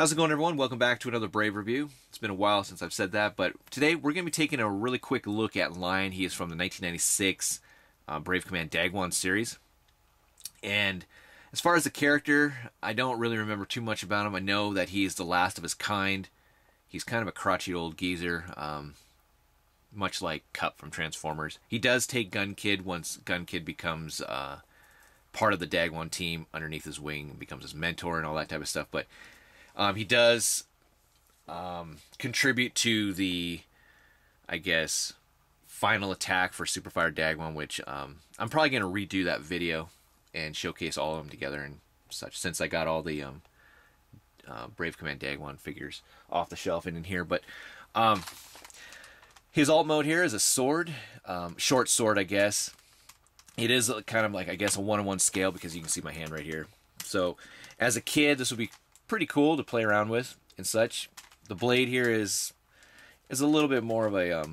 How's it going, everyone? Welcome back to another Brave review. It's been a while since I've said that, but today we're going to be taking a really quick look at Lian. He is from the 1996 Brave Command Dagwon series. And as far as the character, I don't really remember too much about him. I know that he is the last of his kind. He's kind of a crotchety old geezer, much like Cup from Transformers. He does take Gun Kid once Gun Kid becomes part of the Dagwon team underneath his wing and becomes his mentor and all that type of stuff, but he does contribute to the, I guess, final attack for Superfire Dagwon, which I'm probably going to redo that video and showcase all of them together and such, since I got all the Brave Command Dagwon figures off the shelf and in here. But his alt mode here is a sword, short sword, I guess. It is kind of like, I guess, a 1-on-1 scale because you can see my hand right here. So as a kid, this would be pretty cool to play around with and such. The blade here is a little bit more of a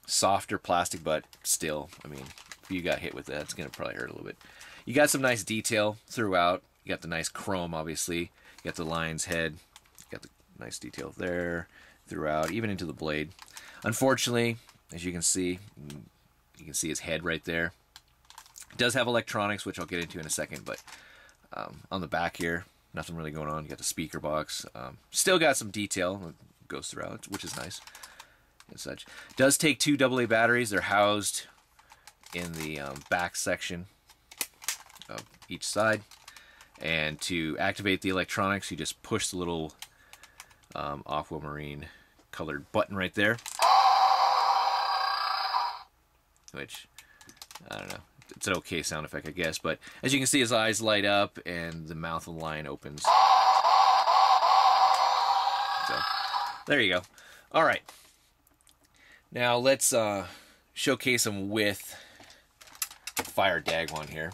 softer plastic, but still, I mean, if you got hit with that, it's gonna probably hurt a little bit. You got some nice detail throughout. You got the nice chrome, obviously. You got the lion's head. You got the nice detail there throughout, even into the blade. Unfortunately, as you can see his head right there. It does have electronics, which I'll get into in a second, but on the back here, nothing really going on. You got the speaker box. Still got some detail that goes throughout, which is nice and such. Does take 2 AA batteries. They're housed in the back section of each side. And to activate the electronics, you just push the little aquamarine colored button right there. Which, I don't know. It's an okay sound effect, I guess, but as you can see, his eyes light up and the mouth of the lion opens. So, there you go. Alright. Now, let's showcase him with Fire Dagwon here.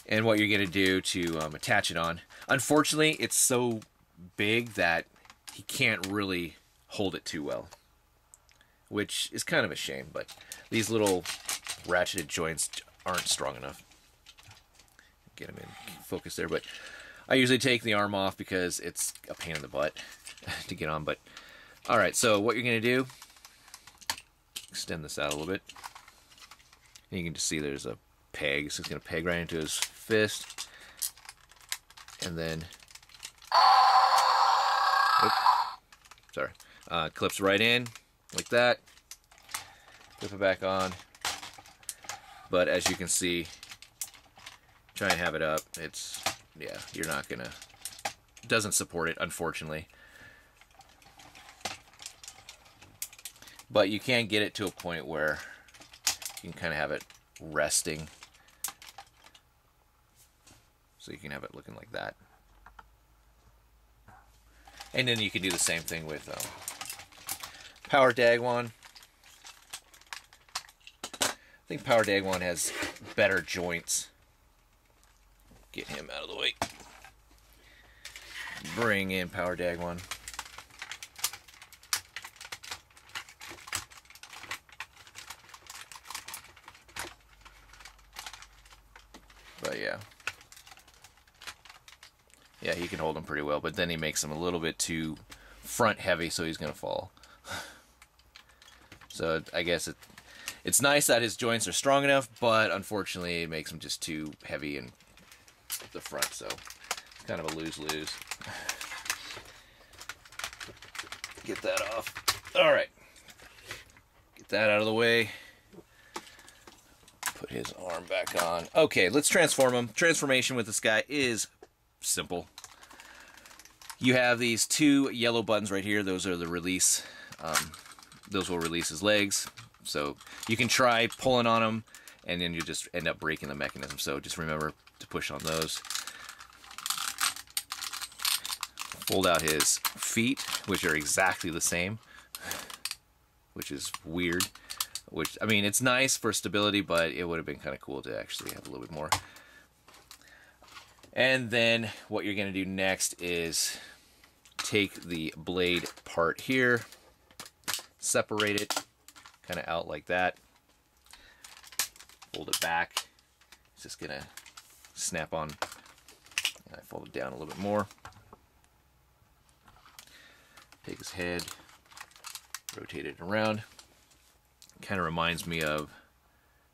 And what you're going to do to attach it on. Unfortunately, it's so big that he can't really hold it too well, which is kind of a shame, but these little ratcheted joints aren't strong enough. Get them in focus there, but I usually take the arm off because it's a pain in the butt to get on. But alright, so what you're going to do, extend this out a little bit. And you can just see there's a peg, so it's going to peg right into his fist. And then, oops, sorry, clips right in like that. Flip it back on. But as you can see, try and have it up. It's, yeah, you're not gonna, it doesn't support it, unfortunately. But you can get it to a point where you can kind of have it resting. So you can have it looking like that. And then you can do the same thing with Power Dagwon. I think Power Dagwon has better joints. Get him out of the way. Bring in Power Dagwon. But yeah. Yeah, he can hold him pretty well, but then he makes him a little bit too front heavy, so he's going to fall. So I guess it's nice that his joints are strong enough, but unfortunately it makes him just too heavy in the front, so it's kind of a lose-lose. Get that off. Alright. Get that out of the way. Put his arm back on. Okay, let's transform him. Transformation with this guy is simple. You have these 2 yellow buttons right here. Those are the release. Those will release his legs. So you can try pulling on them, and then you just end up breaking the mechanism. So just remember to push on those. Fold out his feet, which are exactly the same, which is weird. Which, I mean, it's nice for stability, but it would have been kind of cool to actually have a little bit more. And then what you're going to do next is take the blade part here, separate it kind of out like that, fold it back. It's just going to snap on. And I fold it down a little bit more. Take his head, rotate it around. Kind of reminds me of,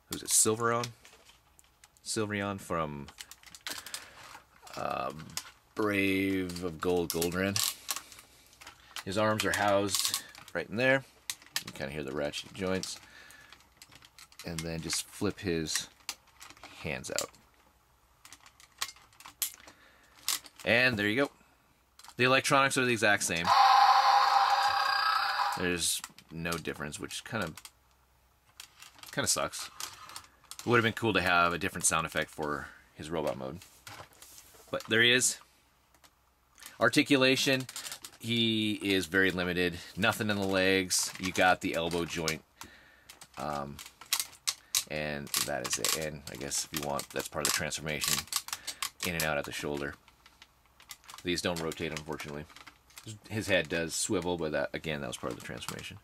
who's it, Silveron? Silveron from Brave of Gold, Golden. His arms are housed right in there. You can kind of hear the ratchet joints. And then just flip his hands out. And there you go. The electronics are the exact same. There's no difference, which kind of sucks. It would have been cool to have a different sound effect for his robot mode. But there he is. Articulation, he is very limited. Nothing in the legs. You got the elbow joint. And that is it. And I guess if you want, that's part of the transformation. In and out at the shoulder. These don't rotate, unfortunately. His head does swivel, but that, again, that was part of the transformation.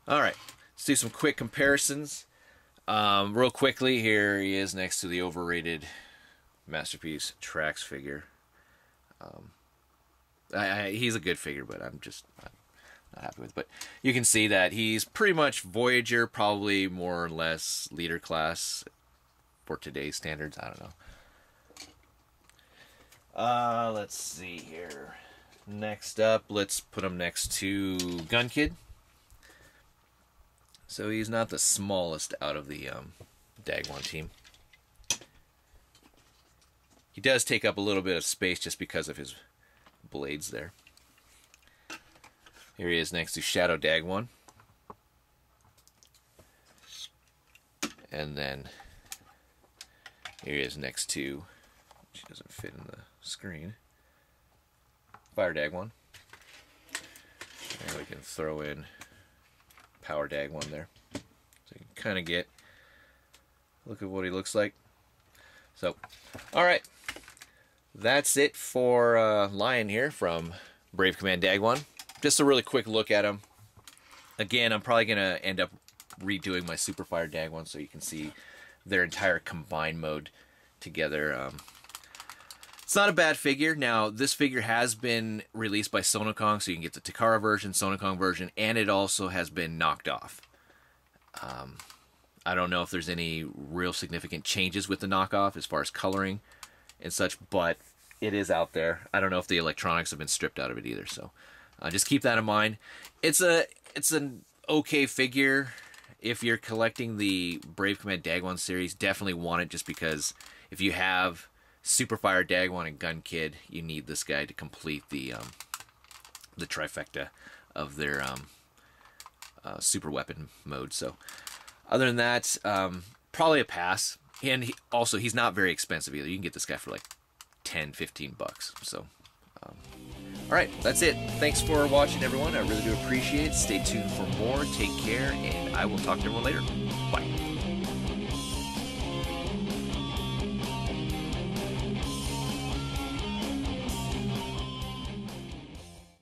Alright, let's do some quick comparisons. Real quickly, here he is next to the overrated Masterpiece Trax figure. He's a good figure, but I'm just not happy with it. But you can see that he's pretty much Voyager, probably more or less leader class for today's standards. I don't know. Let's see here. Next up, let's put him next to Gun Kid. So he's not the smallest out of the Dagwon team. He does take up a little bit of space just because of his blades there. Here he is next to Shadow Dagwon. And then here he is next to, which doesn't fit in the screen, Fire Dagwon. And we can throw in Power Dagwon there. So you can kind of get a look at what he looks like. So, alright. That's it for Lian here from Brave Command Dagwon. Just a really quick look at him. Again, I'm probably going to end up redoing my Super Fire Dagwon so you can see their entire combined mode together. It's not a bad figure. Now, this figure has been released by Sonokong, so you can get the Takara version, Sonokong version, and it also has been knocked off. I don't know if there's any real significant changes with the knockoff as far as coloring and such, but it is out there. I don't know if the electronics have been stripped out of it either, so just keep that in mind. It's an okay figure. If you're collecting the Brave Command Dagwon series, definitely want it just because if you have Super Fire Dagwon and Gun Kid, you need this guy to complete the trifecta of their super weapon mode. So other than that, probably a pass. And he's not very expensive either. You can get this guy for like 10, 15 bucks. So alright, that's it. Thanks for watching, everyone. I really do appreciate it. Stay tuned for more. Take care, and I will talk to everyone later. Bye.